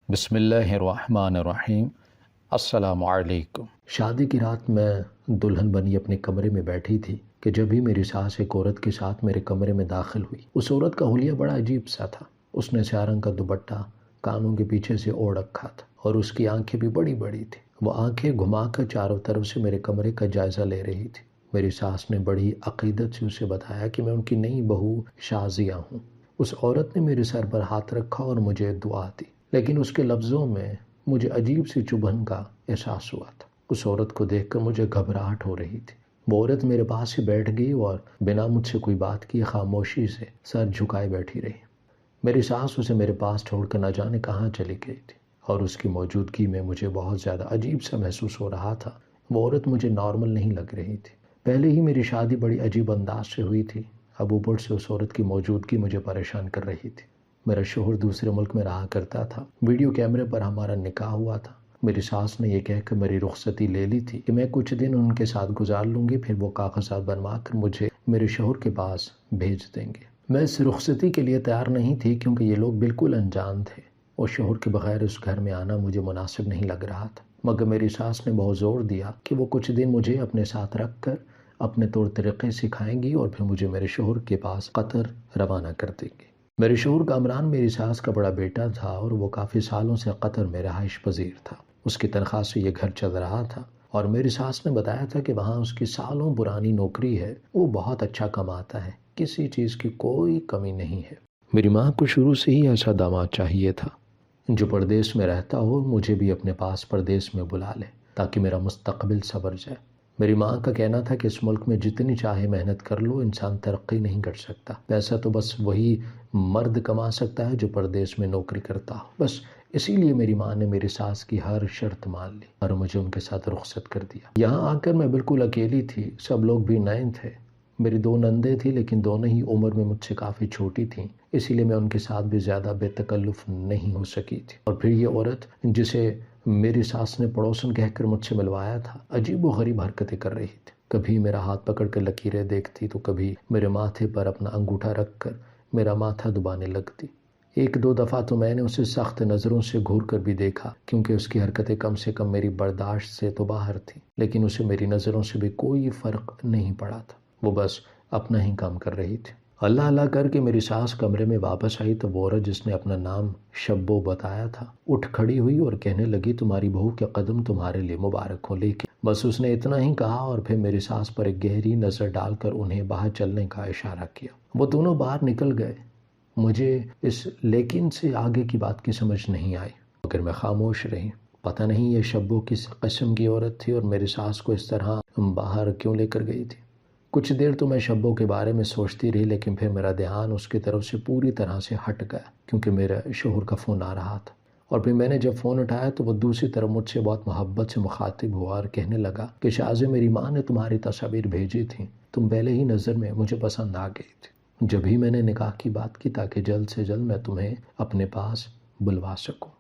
بسم اللہ الرحمن الرحیم۔ السلام علیکم۔ شادی کی رات میں دلہن بنی اپنے کمرے میں بیٹھی تھی کہ جب ہی میری ساس ایک عورت کے ساتھ میرے کمرے میں داخل ہوئی۔ اس عورت کا حلیہ بڑا عجیب سا تھا۔ اس نے سیاہ رنگ کا دوپٹہ کانوں کے پیچھے سے اوڑھ رکھا تھا اور اس کی آنکھیں بھی بڑی بڑی تھی۔ وہ آنکھیں گھما کر چاروں طرف سے میرے کمرے کا جائزہ لے رہی تھی۔ میری ساس نے بڑی عقیدت سے اسے بتایا کہ میں ان کی نئی بہو شازیہ ہوں۔ اس عورت نے میرے سر پر ہاتھ رکھا اور مجھے دعا دی، لیکن اس کے لفظوں میں مجھے عجیب سی چبھن کا احساس ہوا تھا۔ اس عورت کو دیکھ کر مجھے گھبراہٹ ہو رہی تھی۔ وہ عورت میرے پاس ہی بیٹھ گئی اور بنا مجھ سے کوئی بات کیے خاموشی سے سر جھکائے بیٹھی رہی۔ میری ساس اسے میرے پاس چھوڑ کر نہ جانے کہاں چلی گئی تھی اور اس کی موجودگی میں مجھے بہت زیادہ عجیب سا محسوس ہو رہا تھا۔ وہ عورت مجھے نارمل نہیں لگ رہی تھی۔ پہلے ہی میری شادی بڑی عجیب انداز سے ہوئی تھی، اب اوپر سے اس عورت کی موجودگی مجھے پریشان کر رہی تھی۔ میرا شوہر دوسرے ملک میں رہا کرتا تھا، ویڈیو کیمرے پر ہمارا نکاح ہوا تھا۔ میری ساس نے یہ کہہ کر میری رخصتی لے لی تھی کہ میں کچھ دن ان کے ساتھ گزار لوں گی، پھر وہ کاغذات بنوا کر مجھے میرے شوہر کے پاس بھیج دیں گے۔ میں اس رخصتی کے لیے تیار نہیں تھی کیونکہ یہ لوگ بالکل انجان تھے اور شوہر کے بغیر اس گھر میں آنا مجھے مناسب نہیں لگ رہا تھا، مگر میری ساس نے بہت زور دیا کہ وہ کچھ دن مجھے اپنے ساتھ رکھ کر اپنے طور طریقے سکھائیں گی اور پھر مجھے میرے شوہر کے پاس قطر روانہ کر دیں گی۔ میرے شوہر کامران میری ساس کا بڑا بیٹا تھا اور وہ کافی سالوں سے قطر میں رہائش پذیر تھا۔ اس کی تنخواہ سے یہ گھر چل رہا تھا اور میری ساس نے بتایا تھا کہ وہاں اس کی سالوں پرانی نوکری ہے، وہ بہت اچھا کماتا ہے، کسی چیز کی کوئی کمی نہیں ہے۔ میری ماں کو شروع سے ہی ایسا داماد چاہیے تھا جو پردیس میں رہتا ہو، مجھے بھی اپنے پاس پردیس میں بلا لے تاکہ میرا مستقبل سنور جائے۔ میری ماں کا کہنا تھا کہ اس ملک میں جتنی چاہے محنت کر لو، انسان ترقی نہیں کر سکتا، پیسہ تو بس وہی مرد کما سکتا ہے جو پردیس میں نوکری کرتا ہو۔ بس اسی لیے میری ماں نے میری ساس کی ہر شرط مان لی اور مجھے ان کے ساتھ رخصت کر دیا۔ یہاں آ کر میں بالکل اکیلی تھی، سب لوگ بھی نئے تھے۔ میری 2 نندیں تھیں لیکن دونوں ہی عمر میں مجھ سے کافی چھوٹی تھیں، اسی لیے میں ان کے ساتھ بھی زیادہ بے تکلف نہیں ہو سکی تھی۔ اور پھر یہ عورت جسے میری ساس نے پڑوسن کہہ کر مجھ سے ملوایا تھا، عجیب و غریب حرکتیں کر رہی تھی۔ کبھی میرا ہاتھ پکڑ کر لکیریں دیکھتی تو کبھی میرے ماتھے پر اپنا انگوٹھا رکھ کر میرا ماتھا دبانے لگتی۔ 1-2 دفعہ تو میں نے اسے سخت نظروں سے گھور کر بھی دیکھا کیونکہ اس کی حرکتیں کم سے کم میری برداشت سے تو باہر تھیں، لیکن اسے میری نظروں سے بھی کوئی فرق نہیں پڑا تھا، وہ بس اپنا ہی کام کر رہی تھی۔ اللہ اللہ کر کے میری ساس کمرے میں واپس آئی تو وہ عورت جس نے اپنا نام شبو بتایا تھا اٹھ کھڑی ہوئی اور کہنے لگی، تمہاری بہو کے قدم تمہارے لیے مبارک ہو، لیکن بس اس نے اتنا ہی کہا اور پھر میری ساس پر ایک گہری نظر ڈال کر انہیں باہر چلنے کا اشارہ کیا۔ وہ دونوں باہر نکل گئے۔ مجھے اس لیکن سے آگے کی بات کی سمجھ نہیں آئی، مگر میں خاموش رہی۔ پتہ نہیں یہ شبو کس قسم کی عورت تھی اور میری ساس کو اس طرح باہر کیوں لے کر گئی تھی۔ کچھ دیر تو میں شبو کے بارے میں سوچتی رہی، لیکن پھر میرا دھیان اس کی طرف سے پوری طرح سے ہٹ گیا کیونکہ میرے شوہر کا فون آ رہا تھا، اور پھر میں نے جب فون اٹھایا تو وہ دوسری طرف مجھ سے بہت محبت سے مخاطب ہوا اور کہنے لگا کہ شازیہ، میری ماں نے تمہاری تصاویر بھیجی تھیں، تم پہلے ہی نظر میں مجھے پسند آ گئی تھی، جب ہی میں نے نکاح کی بات کی تاکہ جلد سے جلد میں تمہیں اپنے پاس بلوا سکوں۔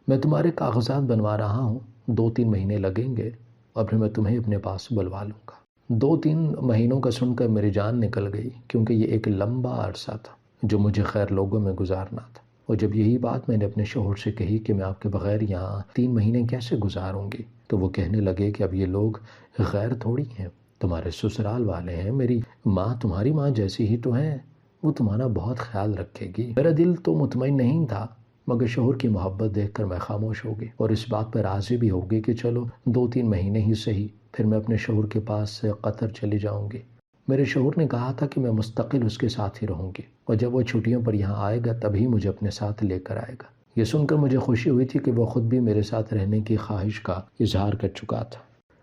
میں تمہارے کاغذات بنوا رہا ہوں، 2-3 مہینے لگیں گے اور پھر میں تمہیں اپنے پاس بلوا لوں گا۔ 2-3 مہینوں کا سن کر میری جان نکل گئی کیونکہ یہ ایک لمبا عرصہ تھا جو مجھے خیر لوگوں میں گزارنا تھا، اور جب یہی بات میں نے اپنے شوہر سے کہی کہ میں آپ کے بغیر یہاں 3 مہینے کیسے گزاروں گی، تو وہ کہنے لگے کہ اب یہ لوگ غیر تھوڑی ہیں، تمہارے سسرال والے ہیں، میری ماں تمہاری ماں جیسی ہی تو ہیں، وہ تمہارا بہت خیال رکھے گی۔ میرا دل تو مطمئن نہیں تھا، مگر شوہر کی محبت دیکھ کر میں خاموش ہو گئی اور اس بات پر راضی بھی ہو گئی کہ چلو 2-3 مہینے ہی صحیح، پھر میں اپنے شوہر کے پاس سے قطر چلی جاؤں گی۔ میرے شوہر نے کہا تھا کہ میں مستقل اس کے ساتھ ہی رہوں گی اور جب وہ چھٹیوں پر یہاں آئے گا تبھی مجھے اپنے ساتھ لے کر آئے گا۔ یہ سن کر مجھے خوشی ہوئی تھی کہ وہ خود بھی میرے ساتھ رہنے کی خواہش کا اظہار کر چکا تھا،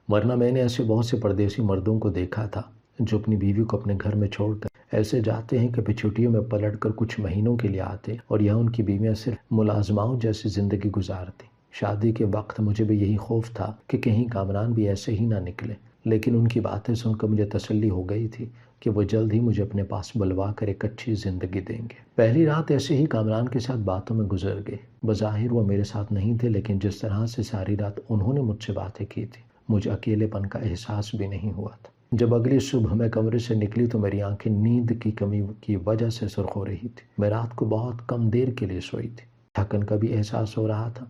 ورنہ میں نے ایسے بہت سے پردیسی مردوں کو دیکھا تھا جو اپنی بیوی کو اپنے گھر میں چھوڑ کر ایسے جاتے ہیں کہ پھر چھٹیوں میں پلٹ کر کچھ مہینوں کے لیے آتے اور یہاں ان کی بیویاں صرف ملازماؤں جیسی زندگی گزارتی۔ شادی کے وقت مجھے بھی یہی خوف تھا کہ کہیں کامران بھی ایسے ہی نہ نکلے، لیکن ان کی باتیں سن کر مجھے تسلی ہو گئی تھی کہ وہ جلد ہی مجھے اپنے پاس بلوا کر ایک اچھی زندگی دیں گے۔ پہلی رات ایسے ہی کامران کے ساتھ باتوں میں گزر گئی۔ بظاہر وہ میرے ساتھ نہیں تھے، لیکن جس طرح سے ساری رات انہوں نے مجھ سے باتیں کی تھی، مجھے اکیلے پن کا احساس بھی نہیں ہوا تھا۔ جب اگلی صبح میں کمرے سے نکلی تو میری آنکھیں نیند کی کمی کی وجہ سے سرخ ہو رہی تھی۔ میں رات کو بہت کم دیر کے لیے سوئی تھی۔ تھکن کا بھی احساس ہو رہا تھا۔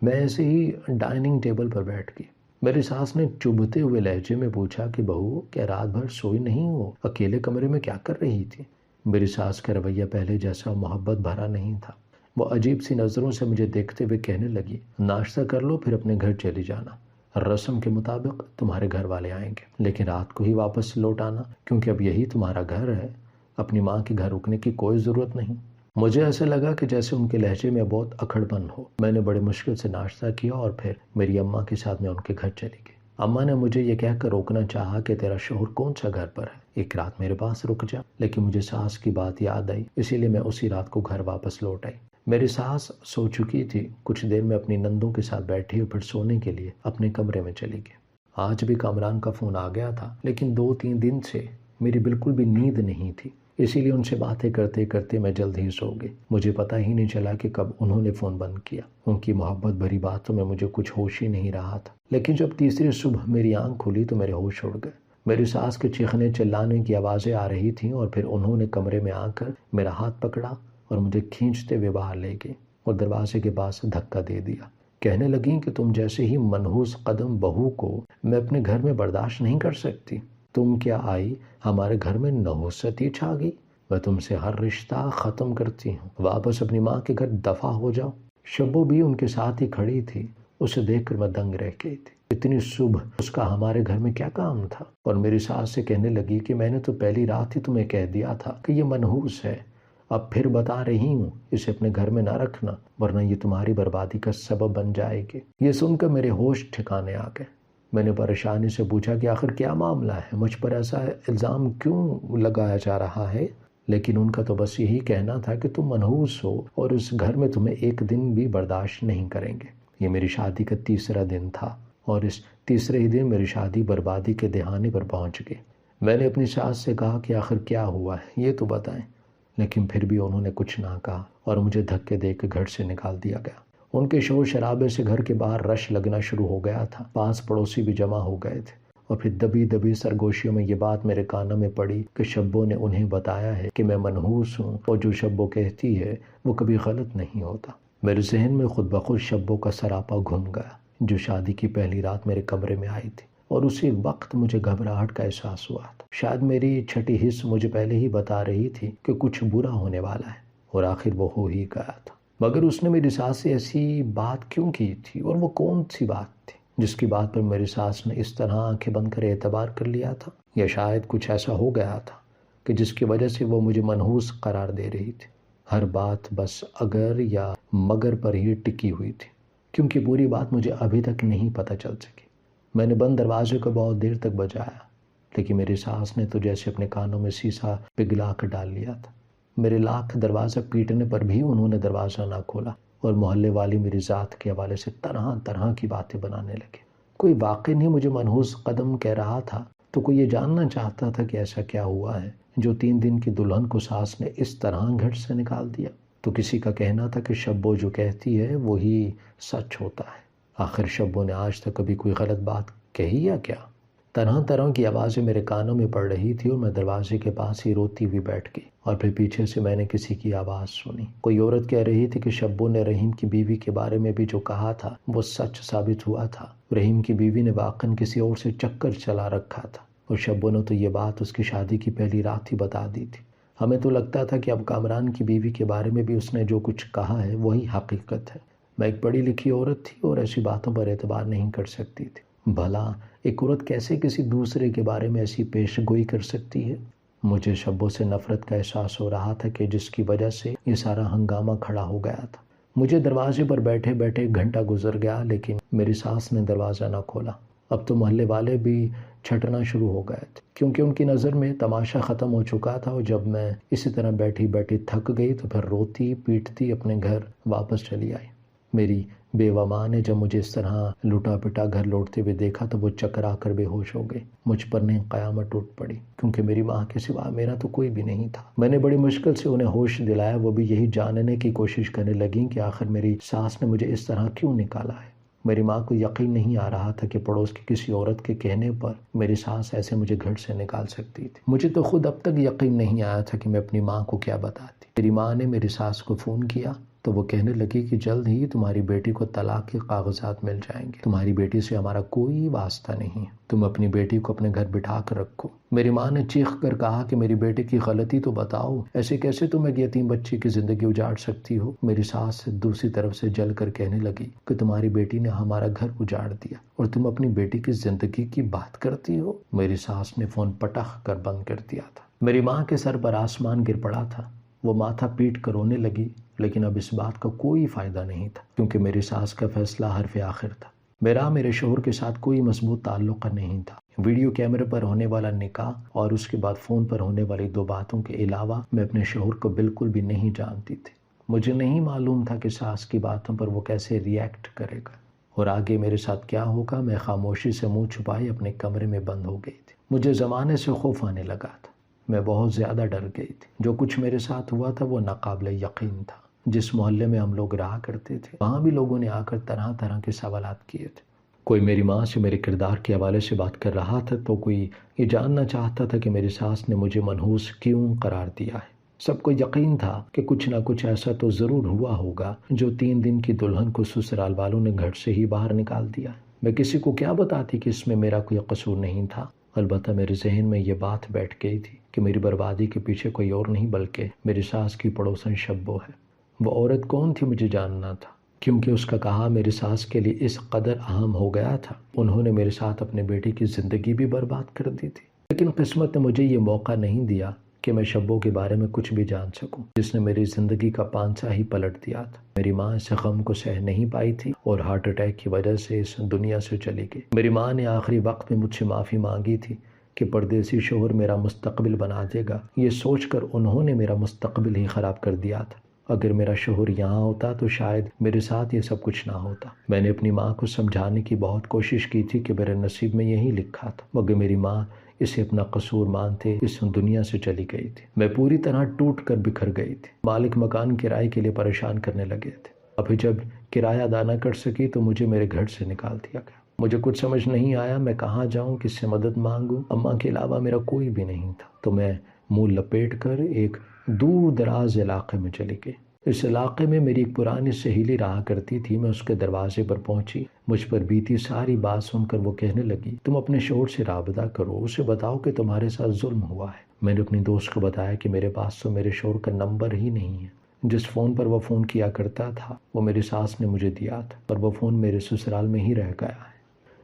میں ایسے ہی ڈائننگ ٹیبل پر بیٹھ گئی۔ میری ساس نے چبھتے ہوئے لہجے میں پوچھا کہ بہو کیا رات بھر سوئی نہیں ہو؟ اکیلے کمرے میں کیا کر رہی تھی؟ میری ساس کا رویہ پہلے جیسا محبت بھرا نہیں تھا۔ وہ عجیب سی نظروں سے مجھے دیکھتے ہوئے کہنے لگی، ناشتہ کر لو پھر اپنے گھر چلی جانا، رسم کے مطابق تمہارے گھر والے آئیں گے، لیکن رات کو ہی واپس لوٹ آنا، کیونکہ اب یہی تمہارا گھر ہے، اپنی ماں کے گھر رکنے کی کوئی ضرورت نہیں۔ مجھے ایسا لگا کہ جیسے ان کے لہجے میں بہت اکھڑ پن ہو۔ میں نے بڑے مشکل سے ناشتہ کیا اور پھر میری اماں کے ساتھ میں ان کے گھر چلی گئی۔ اماں نے مجھے یہ کہہ کر روکنا چاہا کہ تیرا شوہر کون سا گھر پر ہے، ایک رات میرے پاس رک جا، لیکن مجھے ساس کی بات یاد آئی، اسی لیے میں اسی رات کو گھر واپس لوٹ آئی۔ میری ساس سو چکی تھی، کچھ دیر میں اپنی نندوں کے ساتھ بیٹھی اور پھر سونے کے لیے اپنے کمرے میں چلی گئی۔ آج بھی کامران کا فون آ گیا تھا، لیکن 2-3 دن سے میری بالکل بھی نیند نہیں تھی، اسی لیے ان سے باتیں کرتے کرتے میں جلد ہی سو گئی۔ مجھے پتہ ہی نہیں چلا کہ کب انہوں نے فون بند کیا۔ ان کی محبت بھری باتوں میں مجھے کچھ ہوش ہی نہیں رہا تھا، لیکن جب تیسری صبح میری آنکھ کھلی تو میرے ہوش اڑ گئے۔ میری ساس کے چیخنے چلانے کی آوازیں آ رہی تھیں اور پھر انہوں نے کمرے میں آ کر میرا ہاتھ پکڑا اور مجھے کھینچتے ہوئے باہر لے گئی اور دروازے کے پاس دھکا دے دیا۔ کہنے لگیں کہ تم جیسے ہی منحوس قدم بہو کو میں اپنے گھر میں برداشت نہیں کر سکتی۔ تم کیا آئی ہمارے گھر میں نحوستی چھا گئی؟ میں تم سے ہر رشتہ ختم کرتی ہوں، واپس اپنی ماں کے گھر دفع ہو جاؤ۔ شبو بھی ان کے ساتھ ہی کھڑی تھی، اسے دیکھ کر میں دنگ رہ گئی تھی۔ اتنی صبح اس کا ہمارے گھر میں کیا کام تھا؟ اور میری ساس سے کہنے لگی کہ میں نے تو پہلی رات ہی تمہیں کہہ دیا تھا کہ یہ منحوس ہے، اب پھر بتا رہی ہوں اسے اپنے گھر میں نہ رکھنا، ورنہ یہ تمہاری بربادی کا سبب بن جائے گی۔ یہ سن کر میرے ہوش ٹھکانے آ گئے۔ میں نے پریشانی سے پوچھا کہ آخر کیا معاملہ ہے، مجھ پر ایسا الزام کیوں لگایا جا رہا ہے؟ لیکن ان کا تو بس یہی کہنا تھا کہ تم منحوس ہو اور اس گھر میں تمہیں ایک دن بھی برداشت نہیں کریں گے۔ یہ میری شادی کا تیسرا دن تھا اور اس تیسرے ہی دن میری شادی بربادی کے دہانے پر پہنچ گئی۔ میں نے اپنی ساس سے کہا کہ آخر کیا ہوا ہے یہ تو بتائیں، لیکن پھر بھی انہوں نے کچھ نہ کہا اور مجھے دھکے دے کے گھر سے نکال دیا گیا۔ ان کے شور شرابے سے گھر کے باہر رش لگنا شروع ہو گیا تھا، پاس پڑوسی بھی جمع ہو گئے تھے، اور پھر دبی دبی سرگوشیوں میں یہ بات میرے کانوں میں پڑی کہ شبو نے انہیں بتایا ہے کہ میں منحوس ہوں اور جو شبو کہتی ہے وہ کبھی غلط نہیں ہوتا۔ میرے ذہن میں خود بخود شبو کا سراپا گھوم گیا، جو شادی کی پہلی رات میرے کمرے میں آئی تھی، اور اسی وقت مجھے گھبراہٹ کا احساس ہوا تھا۔ شاید میری چھٹی حص مجھے پہلے ہی بتا رہی تھی کہ کچھ برا ہونے والا ہے، اور آخر وہ ہو ہی گیا تھا۔ مگر اس نے میری ساس سے ایسی بات کیوں کی تھی، اور وہ کون سی بات تھی جس کی بات پر میری ساس نے اس طرح آنکھیں بند کر اعتبار کر لیا تھا؟ یا شاید کچھ ایسا ہو گیا تھا کہ جس کی وجہ سے وہ مجھے منحوس قرار دے رہی تھی۔ ہر بات بس اگر یا مگر پر ہی ٹکی ہوئی تھی، کیونکہ پوری بات مجھے ابھی تک نہیں پتہ چل سکی۔ میں نے بند دروازے کو بہت دیر تک بجایا، لیکن میری ساس نے تو جیسے اپنے کانوں میں سیسا پگھلا کر ڈال لیا تھا۔ میرے لاکھ دروازہ پیٹنے پر بھی انہوں نے دروازہ نہ کھولا، اور محلے والی میری ذات کے حوالے سے طرح طرح کی باتیں بنانے لگے۔ کوئی واقع نہیں مجھے منحوس قدم کہہ رہا تھا، تو کوئی یہ جاننا چاہتا تھا کہ ایسا کیا ہوا ہے جو 3 دن کی دلہن کو ساس نے اس طرح گھر سے نکال دیا۔ تو کسی کا کہنا تھا کہ شبو جو کہتی ہے وہی سچ ہوتا ہے۔ آخر شبو نے آج تک کبھی کوئی غلط بات کہی یا کیا؟ طرح طرح کی آوازیں میرے کانوں میں پڑ رہی تھی، اور میں دروازے کے پاس ہی روتی ہوئی بیٹھ گئی، اور پھر پیچھے سے میں نے کسی کی آواز سنی۔ کوئی عورت کہہ رہی تھی کہ شبو نے رحیم کی بیوی کے بارے میں بھی جو کہا تھا وہ سچ ثابت ہوا تھا۔ رحیم کی بیوی نے واقعاً کسی اور سے چکر چلا رکھا تھا، اور شبو نے تو یہ بات اس کی شادی کی پہلی رات ہی بتا دی تھی۔ ہمیں تو لگتا تھا کہ اب کامران کی بیوی کے بارے میں بھی اس نے جو کچھ کہا ہے وہی حقیقت ہے۔ میں ایک پڑھی لکھی عورت تھی اور ایسی باتوں پر اعتبار نہیں کر سکتی تھی۔ بھلا ایک عورت کیسے کسی دوسرے کے بارے میں ایسی پیش گوئی کر سکتی ہے؟ مجھے شبو سے نفرت کا احساس ہو رہا تھا کہ جس کی وجہ سے یہ سارا ہنگامہ کھڑا ہو گیا تھا۔ مجھے دروازے پر بیٹھے بیٹھے گھنٹہ گزر گیا، لیکن میری ساس نے دروازہ نہ کھولا۔ اب تو محلے والے بھی چھٹنا شروع ہو گئے تھے، کیونکہ ان کی نظر میں تماشا ختم ہو چکا تھا، اور جب میں اسی طرح بیٹھی بیٹھی تھک گئی تو پھر روتی پیٹتی اپنے گھر واپس چلی آئی۔ میری بیوہ ماں نے جب مجھے اس طرح لٹا پٹا گھر لوٹتے ہوئے دیکھا تو وہ چکرا کر بے ہوش ہو گئی۔ مجھ پر نہیں قیامت ٹوٹ پڑی، کیونکہ میری ماں کے سوا میرا تو کوئی بھی نہیں تھا۔ میں نے بڑی مشکل سے انہیں ہوش دلایا، وہ بھی یہی جاننے کی کوشش کرنے لگیں کہ آخر میری ساس نے مجھے اس طرح کیوں نکالا ہے۔ میری ماں کو یقین نہیں آ رہا تھا کہ پڑوس کی کسی عورت کے کہنے پر میری ساس ایسے مجھے گھر سے نکال سکتی تھی۔ مجھے تو خود اب تک یقین نہیں آیا تھا کہ میں اپنی ماں کو کیا بتاتی۔ میری ماں نے میری ساس کو فون کیا تو وہ کہنے لگی کہ جلد ہی تمہاری بیٹی کو طلاق کے کاغذات مل جائیں گے، تمہاری بیٹی سے ہمارا کوئی واسطہ نہیں ہے، تم اپنی بیٹی کو اپنے گھر بٹھا کر رکھو۔ میری ماں نے چیخ کر کہا کہ میری بیٹی کی غلطی تو بتاؤ، ایسے کیسے تم ایک یتیم بچی کی زندگی اجاڑ سکتی ہو؟ میری ساس دوسری طرف سے جل کر کہنے لگی کہ تمہاری بیٹی نے ہمارا گھر اجاڑ دیا اور تم اپنی بیٹی کی زندگی کی بات کرتی ہو۔ میری ساس نے فون پٹخ کر بند کر دیا تھا۔ میری ماں کے سر پر آسمان گر پڑا تھا، وہ ماتھا پیٹ کر رونے لگی، لیکن اب اس بات کا کوئی فائدہ نہیں تھا کیونکہ میری ساس کا فیصلہ حرف آخر تھا۔ میرے شوہر کے ساتھ کوئی مضبوط تعلق نہیں تھا۔ ویڈیو کیمرے پر ہونے والا نکاح اور اس کے بعد فون پر ہونے والی 2 باتوں کے علاوہ میں اپنے شوہر کو بالکل بھی نہیں جانتی تھی۔ مجھے نہیں معلوم تھا کہ ساس کی باتوں پر وہ کیسے ریئیکٹ کرے گا اور آگے میرے ساتھ کیا ہوگا۔ میں خاموشی سے منہ چھپائے اپنے کمرے میں بند ہو گئی تھی۔ مجھے زمانے سے خوف آنے لگا تھا، میں بہت زیادہ ڈر گئی تھی۔ جو کچھ میرے ساتھ ہوا تھا وہ ناقابل یقین تھا۔ جس محلے میں ہم لوگ رہا کرتے تھے وہاں بھی لوگوں نے آ کر طرح طرح کے سوالات کیے تھے۔ کوئی میری ماں سے میرے کردار کے حوالے سے بات کر رہا تھا تو کوئی یہ جاننا چاہتا تھا کہ میری ساس نے مجھے منحوس کیوں قرار دیا ہے۔ سب کو یقین تھا کہ کچھ نہ کچھ ایسا تو ضرور ہوا ہوگا جو 3 دن کی دلہن کو سسرال والوں نے گھر سے ہی باہر نکال دیا۔ میں کسی کو کیا بتاتی کہ اس میں میرا کوئی قصور نہیں تھا۔ البتہ میرے ذہن میں یہ بات بیٹھ گئی تھی کہ میری بربادی کے پیچھے کوئی اور نہیں بلکہ میری ساس کی پڑوسن شبو ہے۔ وہ عورت کون تھی مجھے جاننا تھا، کیونکہ اس کا کہا میری ساس کے لیے اس قدر اہم ہو گیا تھا۔ انہوں نے میرے ساتھ اپنے بیٹی کی زندگی بھی برباد کر دی تھی، لیکن قسمت نے مجھے یہ موقع نہیں دیا کہ میں شبو کے بارے میں کچھ بھی جان سکوں، جس نے میری زندگی کا پانچا ہی پلٹ دیا تھا۔ میری ماں اس غم کو سہ نہیں پائی تھی اور ہارٹ اٹیک کی وجہ سے اس دنیا سے چلی گئی۔ میری ماں نے آخری وقت میں مجھ سے معافی مانگی تھی کہ پردیسی شوہر میرا مستقبل بنا دے گا۔ یہ سوچ کر انہوں نے میرا مستقبل ہی خراب کر دیا تھا۔ اگر میرا شوہر یہاں ہوتا تو شاید میرے ساتھ یہ سب کچھ نہ ہوتا۔ میں نے اپنی ماں کو سمجھانے کی بہت کوشش کی تھی کہ میرے نصیب میں یہی لکھا تھا، مگر میری ماں اسے اپنا قصور مانتے اس دنیا سے چلی گئی تھی۔ میں پوری طرح ٹوٹ کر بکھر گئی تھی۔ مالک مکان کرائے کے لیے پریشان کرنے لگے تھے۔ ابھی جب کرایہ ادا نہ کر سکی تو مجھے میرے گھر سے نکال دیا گیا۔ مجھے کچھ سمجھ نہیں آیا میں کہاں جاؤں، کس سے مدد مانگوں۔ اماں کے علاوہ میرا کوئی بھی نہیں تھا، تو میں منہ لپیٹ کر ایک دور دراز علاقے میں چلی گئی۔ اس علاقے میں میری ایک پرانی سہیلی رہا کرتی تھی۔ میں اس کے دروازے پر پہنچی۔ مجھ پر بیتی ساری بات سن کر وہ کہنے لگی تم اپنے شوہر سے رابطہ کرو، اسے بتاؤ کہ تمہارے ساتھ ظلم ہوا ہے۔ میں نے اپنی دوست کو بتایا کہ میرے پاس تو میرے شوہر کا نمبر ہی نہیں ہے۔ جس فون پر وہ فون کیا کرتا تھا وہ میری ساس نے مجھے دیا تھا اور وہ فون میرے سسرال میں ہی رہ گیا ہے۔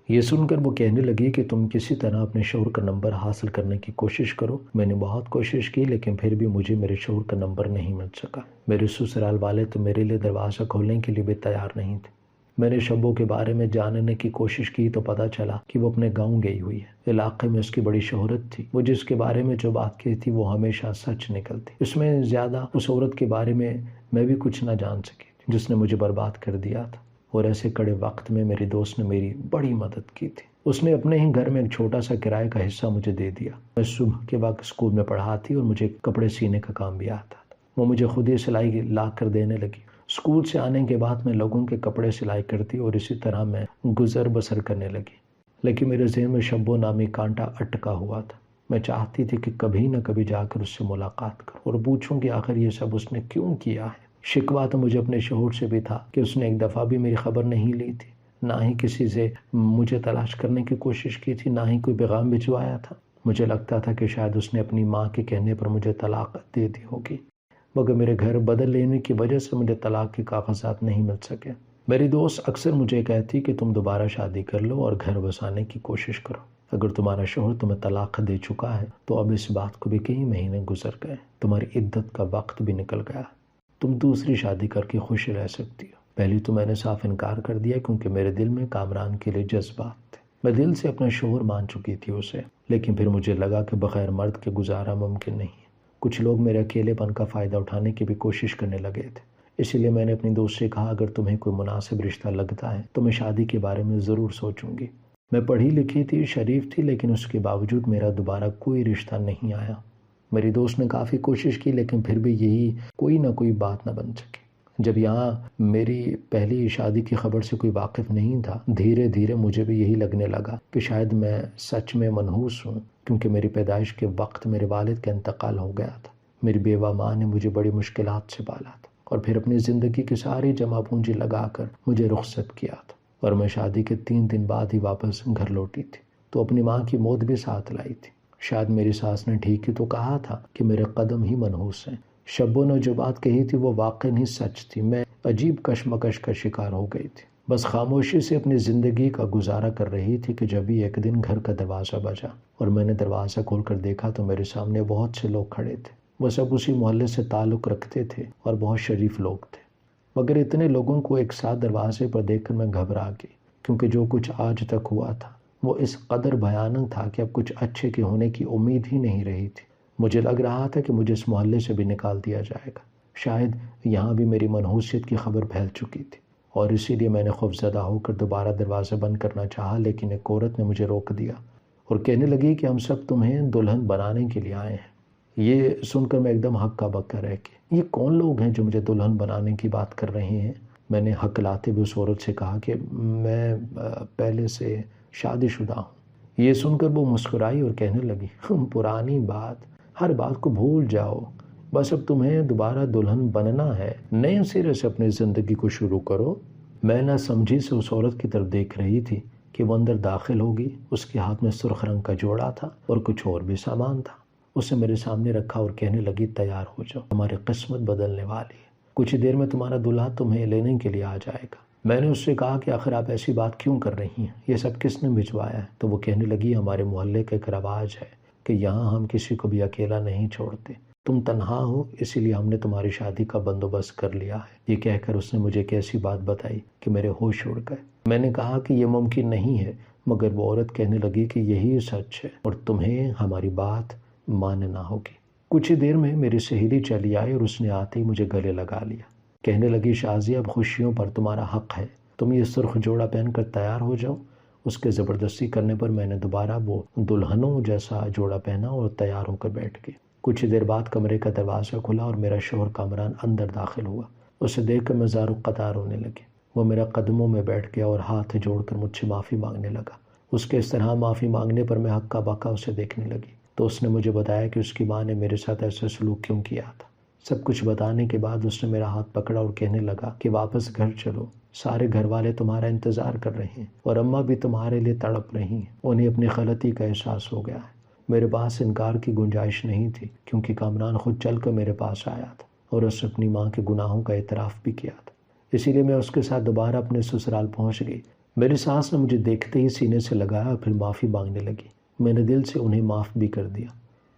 یہ سن کر وہ کہنے لگی کہ تم کسی طرح اپنے شوہر کا نمبر حاصل کرنے کی کوشش کرو۔ میں نے بہت کوشش کی لیکن پھر بھی مجھے میرے شوہر کا نمبر نہیں مل سکا۔ میرے سسرال والے تو میرے لیے دروازہ کھولنے کے لیے بھی تیار نہیں تھے۔ میں نے شبو کے بارے میں جاننے کی کوشش کی تو پتہ چلا کہ وہ اپنے گاؤں گئی ہوئی ہے۔ علاقے میں اس کی بڑی شہرت تھی۔ وہ جس کے بارے میں جو بات کی تھی وہ ہمیشہ سچ نکلتی۔ اس میں زیادہ اس عورت کے بارے میں بھی کچھ نہ جان سکی تھی جس نے مجھے برباد کر دیا تھا، اور ایسے کڑے وقت میں میری دوست نے میری بڑی مدد کی تھی۔ اس نے اپنے ہی گھر میں ایک چھوٹا سا کرائے کا حصہ مجھے دے دیا۔ میں صبح کے وقت اسکول میں پڑھاتی اور مجھے کپڑے سینے کا کام بھی آتا تھا۔ وہ مجھے خود ہی سلائی لا کر دینے لگی۔ اسکول سے آنے کے بعد میں لوگوں کے کپڑے سلائی کرتی اور اسی طرح میں گزر بسر کرنے لگی، لیکن میرے ذہن میں شبو نامی کانٹا اٹکا ہوا تھا۔ میں چاہتی تھی کہ کبھی نہ کبھی جا کر اس سے ملاقات کروں اور پوچھوں کہ آخر یہ سب اس نے کیوں کیا ہے۔ شکوہ تو مجھے اپنے شوہر سے بھی تھا کہ اس نے ایک دفعہ بھی میری خبر نہیں لی تھی، نہ ہی کسی سے مجھے تلاش کرنے کی کوشش کی تھی، نہ ہی کوئی پیغام بھجوایا تھا۔ مجھے لگتا تھا کہ شاید اس نے اپنی ماں کے کہنے پر مجھے طلاق دے دی ہوگی، مگر میرے گھر بدل لینے کی وجہ سے مجھے طلاق کے کاغذات نہیں مل سکے۔ میری دوست اکثر مجھے کہتی کہ تم دوبارہ شادی کر لو اور گھر بسانے کی کوشش کرو۔ اگر تمہارا شوہر تمہیں طلاق دے چکا ہے تو اب اس بات کو بھی کئی مہینے گزر گئے، تمہاری عدت کا وقت بھی نکل گیا، تم دوسری شادی کر کے خوش رہ سکتی ہو۔ پہلی تو میں نے صاف انکار کر دیا کیونکہ میرے دل میں کامران کے لیے جذبات تھے۔ میں دل سے اپنا شوہر مان چکی تھی اسے، لیکن پھر مجھے لگا کہ بغیر مرد کے گزارا ممکن نہیں ہے۔ کچھ لوگ میرے اکیلے پن کا فائدہ اٹھانے کی بھی کوشش کرنے لگے تھے، اسی لیے میں نے اپنی دوست سے کہا اگر تمہیں کوئی مناسب رشتہ لگتا ہے تو میں شادی کے بارے میں ضرور سوچوں گی۔ میں پڑھی لکھی تھی، شریف تھی، لیکن اس کے باوجود میرا دوبارہ کوئی رشتہ نہیں آیا۔ میری دوست نے کافی کوشش کی لیکن پھر بھی یہی کوئی نہ کوئی بات نہ بن سکی۔ جب یہاں میری پہلی شادی کی خبر سے کوئی واقف نہیں تھا، دھیرے دھیرے مجھے بھی یہی لگنے لگا کہ شاید میں سچ میں منحوس ہوں، کیونکہ میری پیدائش کے وقت میرے والد کا انتقال ہو گیا تھا۔ میری بیوہ ماں نے مجھے بڑی مشکلات سے پالا تھا۔ اور پھر اپنی زندگی کی ساری جمع پونجی لگا کر مجھے رخصت کیا تھا، اور میں شادی کے 3 دن بعد ہی واپس گھر لوٹی تھی، تو اپنی ماں کی موت بھی ساتھ لائی تھی۔ شاید میری ساس نے ٹھیک ہی تو کہا تھا کہ میرے قدم ہی منحوس ہیں۔ شبو نے جو بات کہی تھی وہ واقعی سچ تھی۔ میں عجیب کشمکش کا شکار ہو گئی تھی، بس خاموشی سے اپنی زندگی کا گزارا کر رہی تھی کہ جبھی ایک دن گھر کا دروازہ بجا اور میں نے دروازہ کھول کر دیکھا تو میرے سامنے بہت سے لوگ کھڑے تھے۔ وہ سب اسی محلے سے تعلق رکھتے تھے اور بہت شریف لوگ تھے، مگر اتنے لوگوں کو ایک ساتھ دروازے پر دیکھ کر میں گھبرا گئی، کیونکہ جو کچھ آج تک ہوا تھا وہ اس قدر بھیانک تھا کہ اب کچھ اچھے کے ہونے کی امید ہی نہیں رہی تھی۔ مجھے لگ رہا تھا کہ مجھے اس محلے سے بھی نکال دیا جائے گا، شاید یہاں بھی میری منحوسیت کی خبر پھیل چکی تھی، اور اسی لیے میں نے خوفزدہ ہو کر دوبارہ دروازہ بند کرنا چاہا، لیکن ایک عورت نے مجھے روک دیا اور کہنے لگی کہ ہم سب تمہیں دلہن بنانے کے لیے آئے ہیں۔ یہ سن کر میں ایک دم ہکا بکا رہ گئی۔ یہ کون لوگ ہیں جو مجھے دلہن بنانے کی بات کر رہے ہیں؟ میں نے ہکلاتے ہوئے اس عورت سے کہا کہ میں پہلے سے شادی شدہ ہوں۔ یہ سن کر وہ مسکرائی اور کہنے لگی، پرانی بات، ہر بات کو بھول جاؤ، بس اب تمہیں دوبارہ دلہن بننا ہے، نئے سرے سے اپنی زندگی کو شروع کرو۔ میں نہ سمجھی سے اس عورت کی طرف دیکھ رہی تھی کہ وہ اندر داخل ہوگی۔ اس کے ہاتھ میں سرخ رنگ کا جوڑا تھا اور کچھ اور بھی سامان تھا۔ اسے میرے سامنے رکھا اور کہنے لگی، تیار ہو جاؤ، ہماری قسمت بدلنے والی ہے، کچھ ہی دیر میں تمہارا دلہا تمہیں لینے کے لیے آ جائے گا۔ میں نے اس سے کہا کہ آخر آپ ایسی بات کیوں کر رہی ہیں، یہ سب کس نے بھجوایا ہے؟ تو وہ کہنے لگی، ہمارے محلے کا ایک رواج ہے کہ یہاں ہم کسی کو بھی اکیلا نہیں چھوڑتے، تم تنہا ہو اسی لیے ہم نے تمہاری شادی کا بندوبست کر لیا ہے۔ یہ کہہ کر اس نے مجھے ایک ایسی بات بتائی کہ میرے ہوش اڑ گئے۔ میں نے کہا کہ یہ ممکن نہیں ہے، مگر وہ عورت کہنے لگی کہ یہی سچ ہے اور تمہیں ہماری بات ماننا ہوگی۔ کچھ ہی دیر میں میری سہیلی چلی آئی اور اس نے آتے ہی مجھے گلے لگا لیا، کہنے لگی، شازیہ اب خوشیوں پر تمہارا حق ہے، تم یہ سرخ جوڑا پہن کر تیار ہو جاؤ۔ اس کے زبردستی کرنے پر میں نے دوبارہ وہ دلہنوں جیسا جوڑا پہنا اور تیار ہو کر بیٹھ گئی۔ کچھ ہی دیر بعد کمرے کا دروازہ کھلا اور میرا شوہر کامران اندر داخل ہوا۔ اسے دیکھ کر میں زار و قطار ہونے لگی۔ وہ میرا قدموں میں بیٹھ گیا اور ہاتھ جوڑ کر مجھ سے معافی مانگنے لگا۔ اس کے اس طرح معافی مانگنے پر میں ہکا بکا اسے دیکھنے لگی، تو اس نے مجھے بتایا کہ اس کی ماں نے میرے ساتھ ایسا سلوک کیوں کیا تھا۔ سب کچھ بتانے کے بعد اس نے میرا ہاتھ پکڑا اور کہنے لگا کہ واپس گھر چلو، سارے گھر والے تمہارا انتظار کر رہے ہیں اور اماں بھی تمہارے لیے تڑپ رہی ہیں، انہیں اپنی غلطی کا احساس ہو گیا ہے۔ میرے پاس انکار کی گنجائش نہیں تھی، کیونکہ کامران خود چل کر میرے پاس آیا تھا اور اس نے اپنی ماں کے گناہوں کا اعتراف بھی کیا تھا۔ اسی لیے میں اس کے ساتھ دوبارہ اپنے سسرال پہنچ گئی۔ میری ساس نے مجھے دیکھتے ہی سینے سے لگایا اور پھر معافی مانگنے لگی۔ میں نے دل سے انہیں معاف بھی کر دیا۔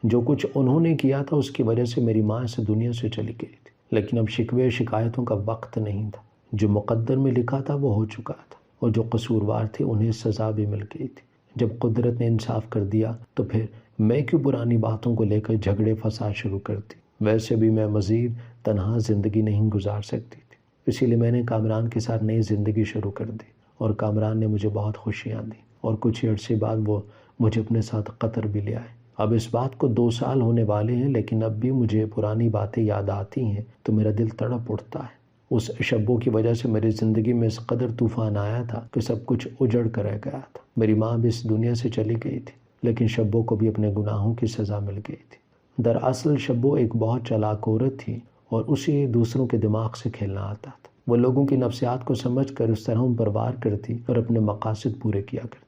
جو کچھ انہوں نے کیا تھا اس کی وجہ سے میری ماں اس دنیا سے چلی گئی تھی، لیکن اب شکوے شکایتوں کا وقت نہیں تھا۔ جو مقدر میں لکھا تھا وہ ہو چکا تھا، اور جو قصوروار تھے انہیں سزا بھی مل گئی تھی۔ جب قدرت نے انصاف کر دیا تو پھر میں کیوں پرانی باتوں کو لے کر جھگڑے فساد شروع کرتی؟ ویسے بھی میں مزید تنہا زندگی نہیں گزار سکتی تھی، اسی لیے میں نے کامران کے ساتھ نئی زندگی شروع کر دی، اور کامران نے مجھے بہت خوشیاں دیں، اور کچھ ہی عرصے بعد وہ مجھے اپنے ساتھ قطر بھی لے آئے۔ اب اس بات کو 2 سال ہونے والے ہیں، لیکن اب بھی مجھے پرانی باتیں یاد آتی ہیں تو میرا دل تڑپ اٹھتا ہے۔ اس شبو کی وجہ سے میری زندگی میں اس قدر طوفان آیا تھا کہ سب کچھ اجڑ کر رہ گیا تھا۔ میری ماں بھی اس دنیا سے چلی گئی تھی، لیکن شبو کو بھی اپنے گناہوں کی سزا مل گئی تھی۔ دراصل شبو ایک بہت چالاک عورت تھی اور اسے دوسروں کے دماغ سے کھیلنا آتا تھا۔ وہ لوگوں کی نفسیات کو سمجھ کر اس طرح ان پر وار کرتی اور اپنے مقاصد پورے کیا کرتی۔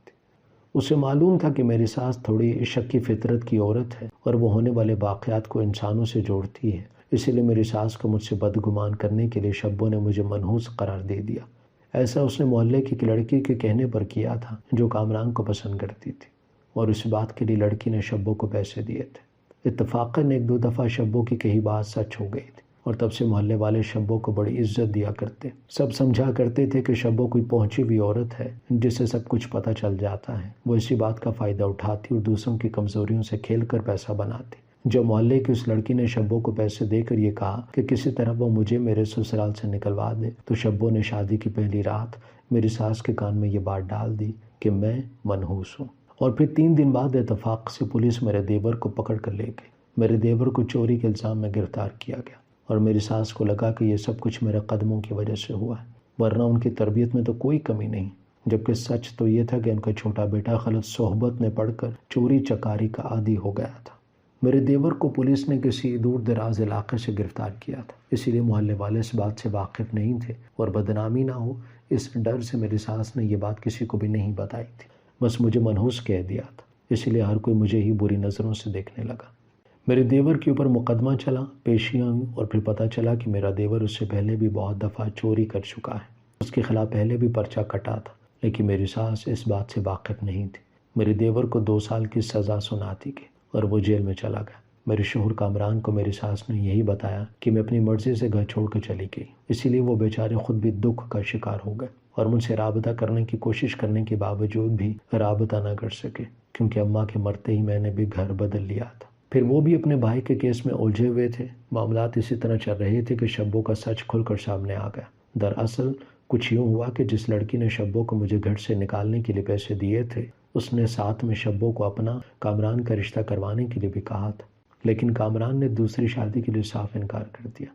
اسے معلوم تھا کہ میری ساس تھوڑی شکی فطرت کی عورت ہے اور وہ ہونے والے واقعات کو انسانوں سے جوڑتی ہے، اسی لیے میری ساس کو مجھ سے بدگمان کرنے کے لیے شبو نے مجھے منحوس قرار دے دیا۔ ایسا اس نے محلے کی ایک لڑکی کے کہنے پر کیا تھا جو کامران کو پسند کرتی تھی، اور اس بات کے لیے لڑکی نے شبو کو پیسے دیے تھے۔ اتفاقاً 1-2 دفعہ شبو کی کہی بات سچ ہو گئی تھی، اور تب سے محلے والے شبو کو بڑی عزت دیا کرتے۔ سب سمجھا کرتے تھے کہ شبو کوئی پہنچی ہوئی عورت ہے جسے سب کچھ پتہ چل جاتا ہے، وہ اسی بات کا فائدہ اٹھاتی اور دوسروں کی کمزوریوں سے کھیل کر پیسہ بناتی۔ جب محلے کی اس لڑکی نے شبو کو پیسے دے کر یہ کہا کہ کسی طرح وہ مجھے میرے سسرال سے نکلوا دے، تو شبو نے شادی کی پہلی رات میری ساس کے کان میں یہ بات ڈال دی کہ میں منحوس ہوں۔ اور پھر 3 دن بعد اتفاق سے پولیس میرے دیور کو پکڑ کر لے گئی۔ میرے دیور کو چوری کے الزام میں گرفتار کیا گیا، اور میری ساس کو لگا کہ یہ سب کچھ میرے قدموں کی وجہ سے ہوا ہے، ورنہ ان کی تربیت میں تو کوئی کمی نہیں۔ جبکہ سچ تو یہ تھا کہ ان کا چھوٹا بیٹا غلط صحبت میں پڑھ کر چوری چکاری کا عادی ہو گیا تھا۔ میرے دیور کو پولیس نے کسی دور دراز علاقے سے گرفتار کیا تھا، اسی لیے محلے والے اس بات سے واقف نہیں تھے اور بدنامی نہ ہو اس ڈر سے میری ساس نے یہ بات کسی کو بھی نہیں بتائی تھی، بس مجھے منحوس کہہ دیا تھا، اسی لیے ہر کوئی مجھے ہی بری نظروں سے دیکھنے لگا۔ میرے دیور کے اوپر مقدمہ چلا، پیشیاں ہوئیں اور پھر پتہ چلا کہ میرا دیور اس سے پہلے بھی بہت دفعہ چوری کر چکا ہے، اس کے خلاف پہلے بھی پرچہ کٹا تھا، لیکن میری ساس اس بات سے واقف نہیں تھی۔ میرے دیور کو 2 سال کی سزا سناتی گئی اور وہ جیل میں چلا گیا۔ میرے شوہر کامران کو میری ساس نے یہی بتایا کہ میں اپنی مرضی سے گھر چھوڑ کر چلی گئی، اسی لیے وہ بیچارے خود بھی دکھ کا شکار ہو گئے اور مجھ سے رابطہ کرنے کی کوشش کرنے کے باوجود بھی رابطہ نہ کر سکے، کیونکہ اماں کے مرتے ہی میں نے بھی گھر بدل لیا تھا۔ پھر وہ بھی اپنے بھائی کے کیس میں الجھے ہوئے تھے۔ معاملات اسی طرح چل رہے تھے کہ شبو کا سچ کھل کر سامنے آ گیا۔ دراصل کچھ یوں ہوا کہ جس لڑکی نے شبو کو مجھے گھر سے نکالنے کے لیے پیسے دیے تھے، اس نے ساتھ میں شبو کو اپنا کامران کا رشتہ کروانے کے لیے بھی کہا تھا، لیکن کامران نے دوسری شادی کے لیے صاف انکار کر دیا۔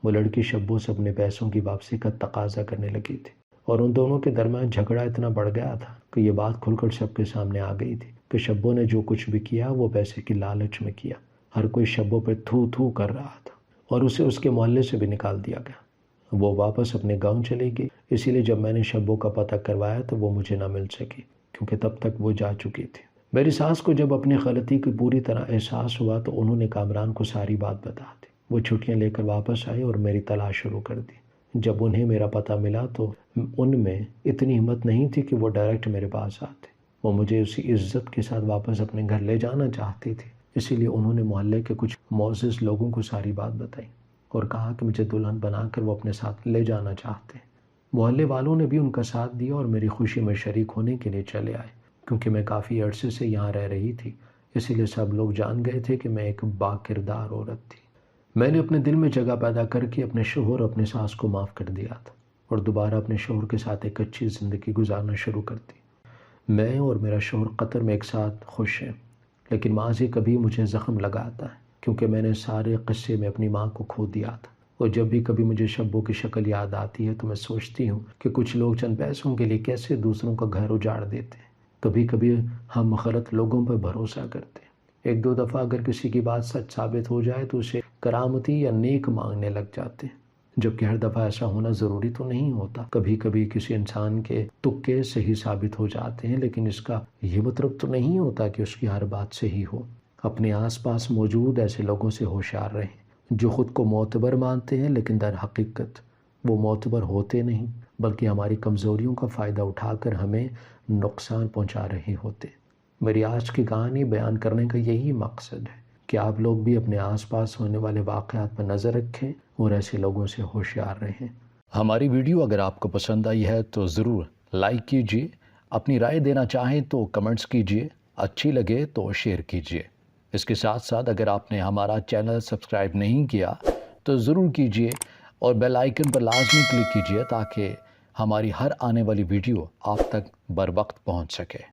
وہ لڑکی شبو سے اپنے پیسوں کی واپسی کا تقاضا کرنے لگی تھی اور ان دونوں کے درمیان جھگڑا اتنا بڑھ گیا تھا کہ یہ بات کھل کر سب کے سامنے آ گئی تھی کہ شبو نے جو کچھ بھی کیا وہ پیسے کی لالچ میں کیا۔ ہر کوئی شبو پہ تھو تھو کر رہا تھا اور اسے اس کے محلے سے بھی نکال دیا گیا۔ وہ واپس اپنے گاؤں چلی گئی، اسی لیے جب میں نے شبو کا پتہ کروایا تو وہ مجھے نہ مل سکی، کیونکہ تب تک وہ جا چکی تھی۔ میری ساس کو جب اپنی غلطی کی پوری طرح احساس ہوا تو انہوں نے کامران کو ساری بات بتا دی۔ وہ چھٹیاں لے کر واپس آئے اور میری تلاش شروع کر دی۔ جب انہیں میرا پتہ ملا تو ان میں اتنی ہمت نہیں تھی کہ وہ ڈائریکٹ میرے پاس آتے۔ وہ مجھے اسی عزت کے ساتھ واپس اپنے گھر لے جانا چاہتی تھی، اسی لیے انہوں نے محلے کے کچھ معزز لوگوں کو ساری بات بتائی اور کہا کہ مجھے دلہن بنا کر وہ اپنے ساتھ لے جانا چاہتے ہیں۔ محلے والوں نے بھی ان کا ساتھ دیا اور میری خوشی میں شریک ہونے کے لیے چلے آئے، کیونکہ میں کافی عرصے سے یہاں رہ رہی تھی، اسی لیے سب لوگ جان گئے تھے کہ میں ایک با کردار عورت تھی۔ میں نے اپنے دل میں جگہ پیدا کر کے اپنے شوہر اور اپنی ساس کو معاف کر دیا تھا اور دوبارہ اپنے شوہر کے ساتھ ایک اچھی زندگی گزارنا شروع کر دی۔ میں اور میرا شوہر قطر میں ایک ساتھ خوش ہیں، لیکن ماضی کبھی مجھے زخم لگاتا ہے، کیونکہ میں نے سارے قصے میں اپنی ماں کو کھو دیا تھا، اور جب بھی کبھی مجھے شبو کی شکل یاد آتی ہے تو میں سوچتی ہوں کہ کچھ لوگ چند پیسوں کے لیے کیسے دوسروں کا گھر اجاڑ دیتے ہیں۔ کبھی کبھی ہم غلط لوگوں پر بھروسہ کرتے ہیں۔ 1-2 دفعہ اگر کسی کی بات سچ ثابت ہو جائے تو اسے کرامتی یا نیک مانگنے لگ جاتے ہیں، جبکہ ہر دفعہ ایسا ہونا ضروری تو نہیں ہوتا۔ کبھی کبھی کسی انسان کے تکے صحیح ثابت ہو جاتے ہیں، لیکن اس کا یہ مطلب تو نہیں ہوتا کہ اس کی ہر بات صحیح ہو۔ اپنے آس پاس موجود ایسے لوگوں سے ہوشیار رہیں جو خود کو معتبر مانتے ہیں، لیکن در حقیقت وہ معتبر ہوتے نہیں، بلکہ ہماری کمزوریوں کا فائدہ اٹھا کر ہمیں نقصان پہنچا رہے ہوتے۔ میری آج کی کہانی بیان کرنے کا یہی مقصد ہے کہ آپ لوگ بھی اپنے آس پاس ہونے والے واقعات پر نظر رکھیں اور ایسے لوگوں سے ہوشیار رہیں۔ ہماری ویڈیو اگر آپ کو پسند آئی ہے تو ضرور لائک کیجیے، اپنی رائے دینا چاہیں تو کمنٹس کیجیے، اچھی لگے تو شیئر کیجیے۔ اس کے ساتھ ساتھ اگر آپ نے ہمارا چینل سبسکرائب نہیں کیا تو ضرور کیجیے اور بیل آئیکن پر لازمی کلک کیجیے تاکہ ہماری ہر آنے والی ویڈیو آپ تک بر وقت پہنچ سکے۔